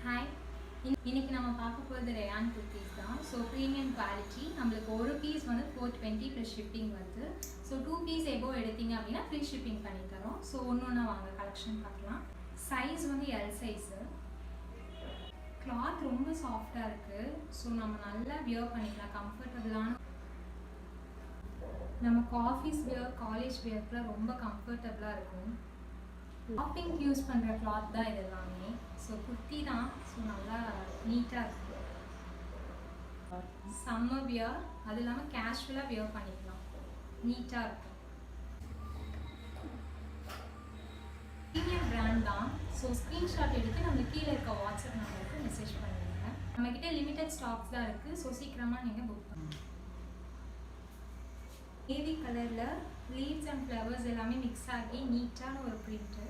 Hi, இன்னைக்கு நம்ம பார்க்க போகிறது ரேயான் குர்த்திஸ் தான். ஸோ ப்ரீமியம் குவாலிட்டி, நம்மளுக்கு ஒரு பீஸ் வந்து 420 ப்ளஸ் ஷிப்பிங் வருது. ஸோ 2 பீஸ் எபோ எடுத்தீங்க அப்படின்னா ஃப்ரீ ஷிப்பிங் பண்ணி தரோம். ஸோ ஒன்று ஒன்றா வாங்க கலெக்ஷன் பார்க்கலாம். சைஸ் வந்து எல் சைஸு. கிளாத் ரொம்ப சாஃப்டாக இருக்குது. ஸோ நம்ம நல்லா வியர் பண்ணிக்கலாம். கம்ஃபர்டபுளான, நமக்கு ஆஃபீஸ் வியர், காலேஜ் வியர்க்குலாம் ரொம்ப கம்ஃபர்டபுளாக இருக்கும். ஷாப்பிங் யூஸ் பண்ணுற கிளாத் தான் இது எல்லாமே. ஸோ குர்த்தி தான். ஸோ நல்லா நீட்டாக இருக்குது. சம்மர் வியர், அது இல்லாமல் கேஷுவலாக வியர் பண்ணிக்கலாம். நீட்டாக இருக்கும். ப்ரீமியம் பிராண்ட் தான். ஸோ ஸ்க்ரீன்ஷாட் எடுத்து நம்ம கீழே இருக்க வாட்ஸ்அப் நம்பருக்கு மெசேஜ் பண்ணுங்க. நம்மக்கிட்ட லிமிட்டட் ஸ்டாக்ஸ் தான் இருக்குது. ஸோ சீக்கிரமாக நீங்கள் புக் பண்ணுங்க. நேவி கலரில் லீவ்ஸ் அண்ட் ஃப்ளவர்ஸ் எல்லாமே மிக்ஸ் ஆகி நீட்டான ஒரு பிரிண்ட்டு.